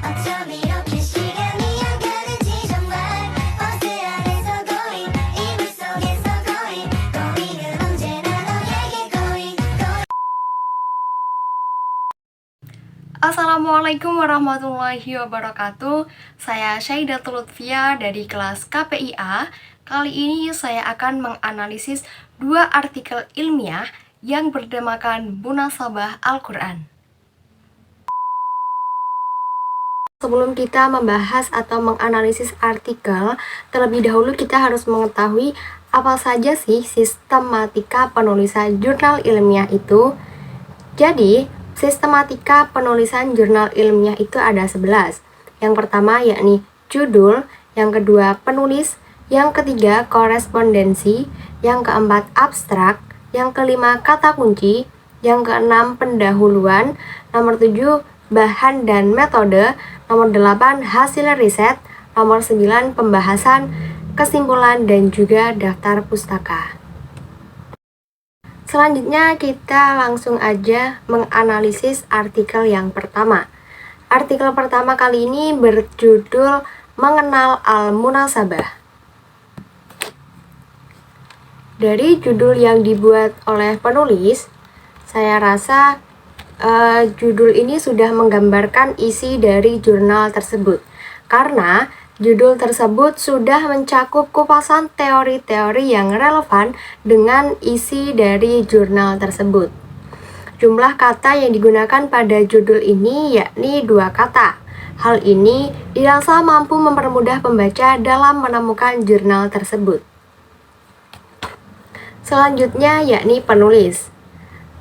어쩜 이렇게 시간이 안 가는지 정말 버스 안에서 고잉 이불 속에서 고잉은 언제나 너에게 고잉. Assalamualaikum warahmatullahi wabarakatuh. Saya Syaidatul Lutfia dari kelas KPIA. Kali ini saya akan menganalisis dua artikel ilmiah yang bernamakan Munasabah Al-Quran. Sebelum kita membahas atau menganalisis artikel, terlebih dahulu kita harus mengetahui apa saja sih sistematika penulisan jurnal ilmiah itu. Jadi, sistematika penulisan jurnal ilmiah itu ada 11. Yang pertama yakni judul, yang kedua penulis, yang ketiga korespondensi, yang keempat abstrak, yang kelima kata kunci, yang keenam pendahuluan, nomor 7 bahan dan metode, nomor 8 hasil riset, nomor 9 pembahasan, kesimpulan, dan juga daftar pustaka. Selanjutnya kita langsung aja menganalisis artikel yang pertama. Artikel pertama kali ini berjudul Mengenal Al-Munasabah. Dari judul yang dibuat oleh penulis, saya rasa judul ini sudah menggambarkan isi dari jurnal tersebut. Karena judul tersebut sudah mencakup kupasan teori-teori yang relevan dengan isi dari jurnal tersebut. Jumlah kata yang digunakan pada judul ini yakni 2 kata. Hal ini dirasa mampu mempermudah pembaca dalam menemukan jurnal tersebut. Selanjutnya yakni penulis.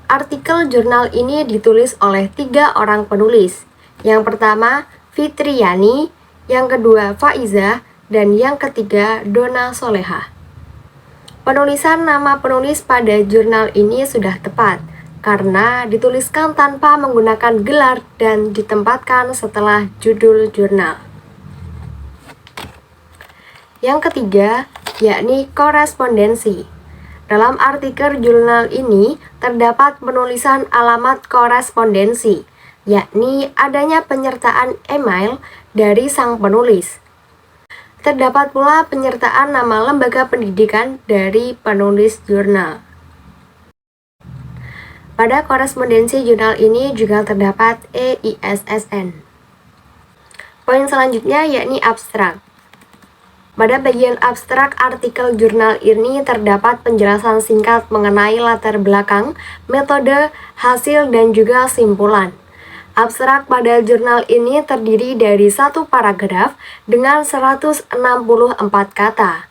Artikel jurnal ini ditulis oleh 3 orang penulis. Yang pertama Fitriani, yang kedua Faiza, dan yang ketiga Dona Soleha. Penulisan nama penulis pada jurnal ini sudah tepat karena dituliskan tanpa menggunakan gelar dan ditempatkan setelah judul jurnal. Yang ketiga yakni korespondensi. Dalam artikel jurnal ini terdapat penulisan alamat korespondensi, yakni adanya penyertaan email dari sang penulis. Terdapat pula penyertaan nama lembaga pendidikan dari penulis jurnal. Pada korespondensi jurnal ini juga terdapat EISSN. Poin selanjutnya yakni abstrak. Pada bagian abstrak artikel jurnal ini terdapat penjelasan singkat mengenai latar belakang, metode, hasil, dan juga simpulan. Abstrak pada jurnal ini terdiri dari 1 paragraf dengan 164 kata.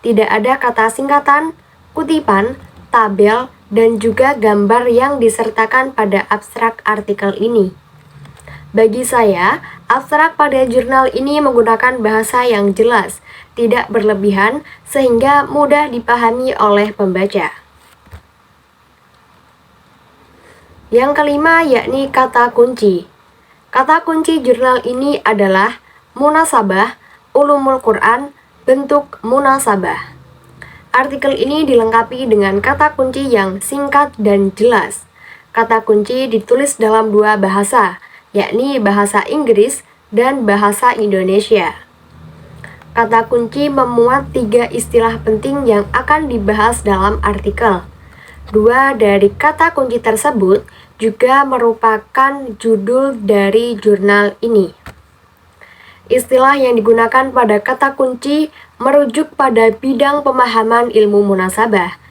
Tidak ada kata singkatan, kutipan, tabel, dan juga gambar yang disertakan pada abstrak artikel ini. Bagi saya, abstrak pada jurnal ini menggunakan bahasa yang jelas, tidak berlebihan, sehingga mudah dipahami oleh pembaca. Yang kelima yakni kata kunci. Kata kunci jurnal ini adalah munasabah, ulumul Quran, bentuk munasabah. Artikel ini dilengkapi dengan kata kunci yang singkat dan jelas. Kata kunci ditulis dalam 2 bahasa, yakni bahasa Inggris dan bahasa Indonesia. Kata kunci memuat 3 istilah penting yang akan dibahas dalam artikel. 2 dari kata kunci tersebut juga merupakan judul dari jurnal ini. Istilah yang digunakan pada kata kunci merujuk pada bidang pemahaman ilmu munasabah.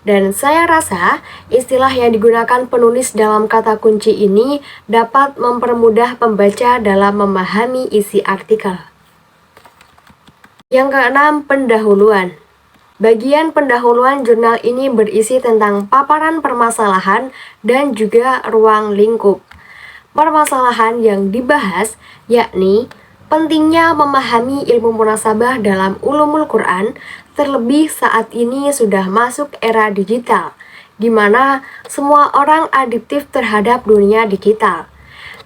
Dan saya rasa istilah yang digunakan penulis dalam kata kunci ini dapat mempermudah pembaca dalam memahami isi artikel. Yang keenam, pendahuluan. Bagian pendahuluan jurnal ini berisi tentang paparan permasalahan dan juga ruang lingkup. Permasalahan yang dibahas yakni pentingnya memahami ilmu munasabah dalam ulumul Quran, terlebih saat ini sudah masuk era digital, di mana semua orang adiktif terhadap dunia digital.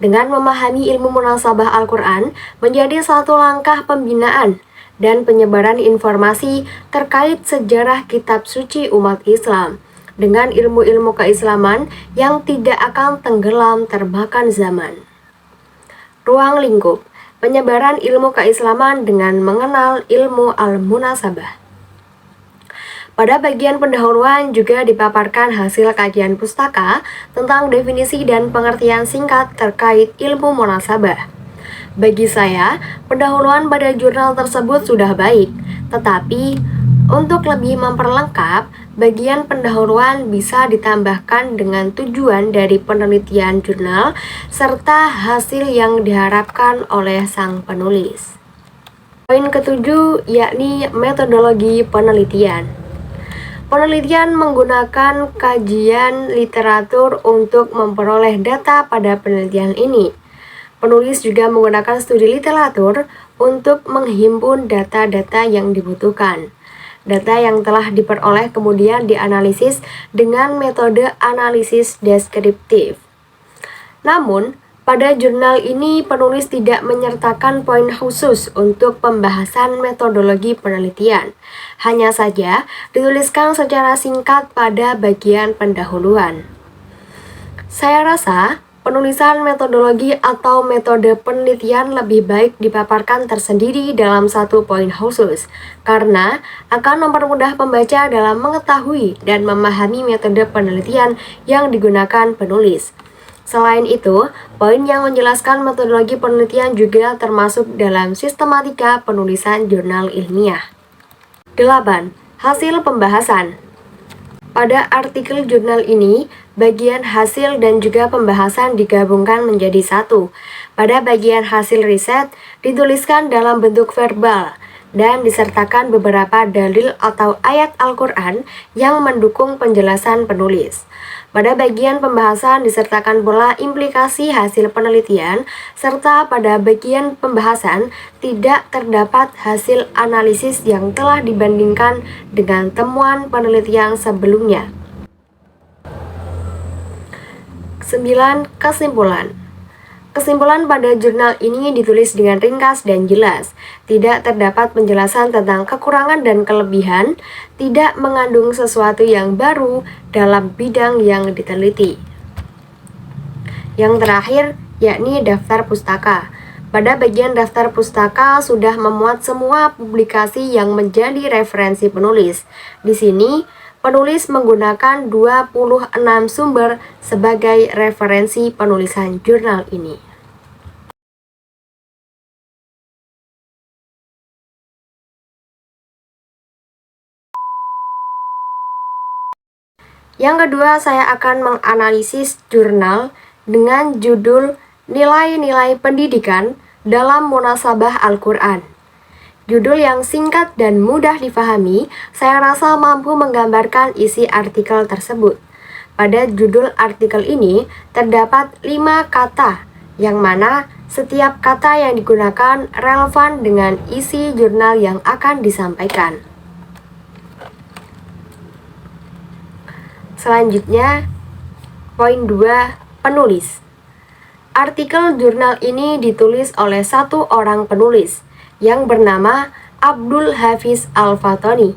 Dengan memahami ilmu munasabah Al-Quran menjadi satu langkah pembinaan dan penyebaran informasi terkait sejarah kitab suci umat Islam dengan ilmu-ilmu keislaman yang tidak akan tenggelam termakan zaman. ruang lingkup, penyebaran ilmu keislaman dengan mengenal ilmu al-munasabah. Pada bagian pendahuluan juga dipaparkan hasil kajian pustaka tentang definisi dan pengertian singkat terkait ilmu munasabah. Bagi saya, pendahuluan pada jurnal tersebut sudah baik, tetapi untuk lebih memperlengkap, bagian pendahuluan bisa ditambahkan dengan tujuan dari penelitian jurnal serta hasil yang diharapkan oleh sang penulis. Poin ketujuh yakni metodologi penelitian. Penelitian menggunakan kajian literatur untuk memperoleh data pada penelitian ini. Penulis juga menggunakan studi literatur untuk menghimpun data-data yang dibutuhkan. Data yang telah diperoleh kemudian dianalisis dengan metode analisis deskriptif. Namun, pada jurnal ini penulis tidak menyertakan poin khusus untuk pembahasan metodologi penelitian. Hanya saja dituliskan secara singkat pada bagian pendahuluan. Saya rasa penulisan metodologi atau metode penelitian lebih baik dipaparkan tersendiri dalam satu poin khusus, karena akan mempermudah pembaca dalam mengetahui dan memahami metode penelitian yang digunakan penulis. Selain itu, poin yang menjelaskan metodologi penelitian juga termasuk dalam sistematika penulisan jurnal ilmiah. 8. Hasil pembahasan. Pada artikel jurnal ini, bagian hasil dan juga pembahasan digabungkan menjadi satu. Pada bagian hasil riset, dituliskan dalam bentuk verbal dan disertakan beberapa dalil atau ayat Al-Quran yang mendukung penjelasan penulis. Pada bagian pembahasan disertakan pula implikasi hasil penelitian, serta pada bagian pembahasan tidak terdapat hasil analisis yang telah dibandingkan dengan temuan penelitian sebelumnya. 9. Kesimpulan. Kesimpulan pada jurnal ini ditulis dengan ringkas dan jelas, tidak terdapat penjelasan tentang kekurangan dan kelebihan, tidak mengandung sesuatu yang baru dalam bidang yang diteliti. Yang terakhir, yakni daftar pustaka. Pada bagian daftar pustaka sudah memuat semua publikasi yang menjadi referensi penulis. Di sini, penulis menggunakan 26 sumber sebagai referensi penulisan jurnal ini. Yang kedua, saya akan menganalisis jurnal dengan judul Nilai-nilai pendidikan dalam munasabah Al-Quran. Judul yang singkat dan mudah difahami, saya rasa mampu menggambarkan isi artikel tersebut. Pada judul artikel ini terdapat 5 kata, yang mana setiap kata yang digunakan relevan dengan isi jurnal yang akan disampaikan. Selanjutnya, poin 2, penulis. Artikel jurnal ini ditulis oleh satu orang penulis yang bernama Abdul Hafiz Al-Fatoni.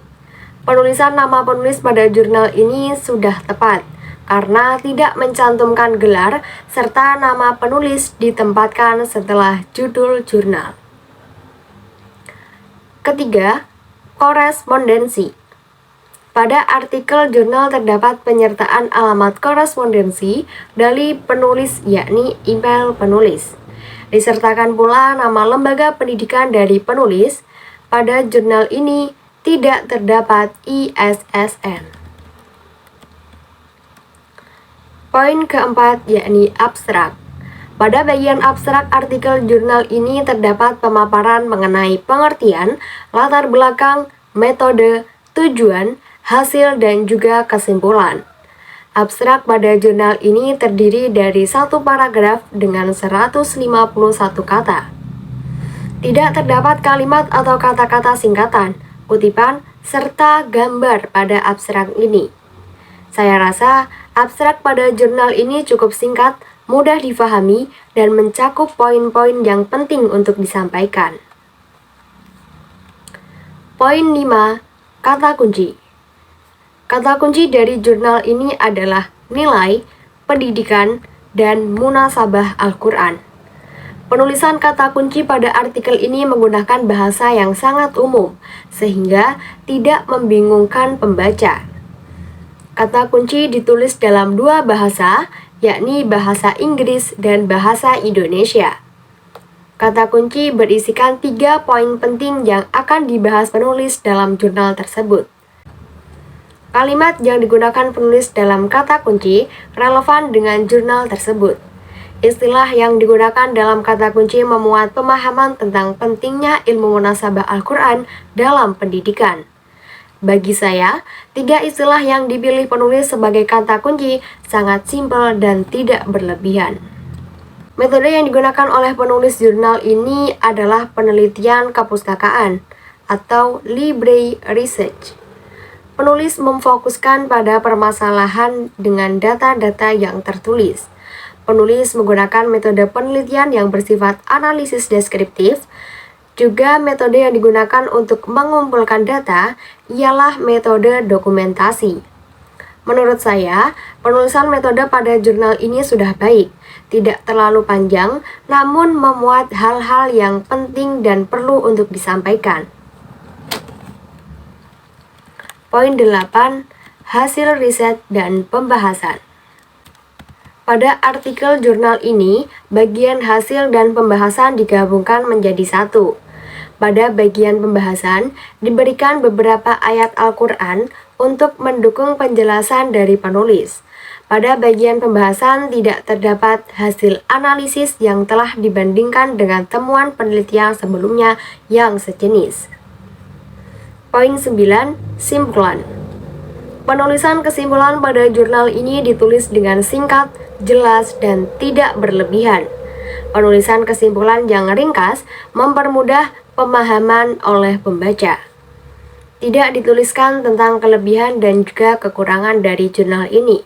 Penulisan nama penulis pada jurnal ini sudah tepat karena tidak mencantumkan gelar serta nama penulis ditempatkan setelah judul jurnal. Ketiga, korespondensi. Pada artikel jurnal terdapat penyertaan alamat korespondensi dari penulis yakni email penulis. Disertakan pula nama lembaga pendidikan dari penulis. Pada jurnal ini tidak terdapat ISSN. Poin keempat yakni abstrak. Pada bagian abstrak artikel jurnal ini terdapat pemaparan mengenai pengertian, latar belakang, metode, tujuan, hasil, dan juga kesimpulan. Abstrak pada jurnal ini terdiri dari satu paragraf dengan 151 kata. Tidak terdapat kalimat atau kata-kata singkatan, kutipan, serta gambar pada abstrak ini. Saya rasa abstrak pada jurnal ini cukup singkat, mudah difahami, dan mencakup poin-poin yang penting untuk disampaikan. Poin 5, kata kunci. Kata kunci dari jurnal ini adalah nilai, pendidikan, dan munasabah Al-Quran. Penulisan kata kunci pada artikel ini menggunakan bahasa yang sangat umum, sehingga tidak membingungkan pembaca. Kata kunci ditulis dalam dua bahasa, yakni bahasa Inggris dan bahasa Indonesia. Kata kunci berisikan 3 poin penting yang akan dibahas penulis dalam jurnal tersebut. Kalimat yang digunakan penulis dalam kata kunci relevan dengan jurnal tersebut. Istilah yang digunakan dalam kata kunci memuat pemahaman tentang pentingnya ilmu munasabah Al-Quran dalam pendidikan. Bagi saya, 3 istilah yang dipilih penulis sebagai kata kunci sangat simpel dan tidak berlebihan. Metode yang digunakan oleh penulis jurnal ini adalah penelitian kepustakaan atau library research. Penulis memfokuskan pada permasalahan dengan data-data yang tertulis. Penulis menggunakan metode penelitian yang bersifat analisis deskriptif. Juga metode yang digunakan untuk mengumpulkan data ialah metode dokumentasi. Menurut saya, penulisan metode pada jurnal ini sudah baik, tidak terlalu panjang, namun memuat hal-hal yang penting dan perlu untuk disampaikan. Poin 8. Hasil riset dan pembahasan. Pada artikel jurnal ini, bagian hasil dan pembahasan digabungkan menjadi satu. Pada bagian pembahasan, diberikan beberapa ayat Al-Quran untuk mendukung penjelasan dari penulis. Pada bagian pembahasan tidak terdapat hasil analisis yang telah dibandingkan dengan temuan penelitian sebelumnya yang sejenis. Poin 9. Simpulan. Penulisan kesimpulan pada jurnal ini ditulis dengan singkat, jelas, dan tidak berlebihan. Penulisan kesimpulan yang ringkas mempermudah pemahaman oleh pembaca. Tidak dituliskan tentang kelebihan dan juga kekurangan dari jurnal ini.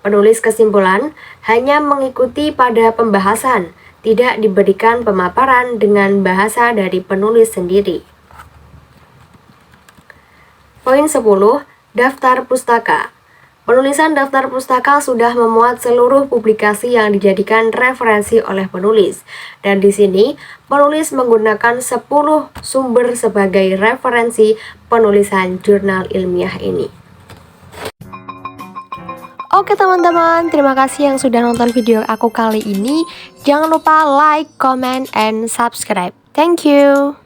Penulis kesimpulan hanya mengikuti pada pembahasan, tidak diberikan pemaparan dengan bahasa dari penulis sendiri. Poin 10. Daftar pustaka. Penulisan daftar pustaka sudah memuat seluruh publikasi yang dijadikan referensi oleh penulis. Dan di sini, penulis menggunakan 10 sumber sebagai referensi penulisan jurnal ilmiah ini. Oke teman-teman, terima kasih yang sudah nonton video aku kali ini. Jangan lupa like, comment, and subscribe. Thank you.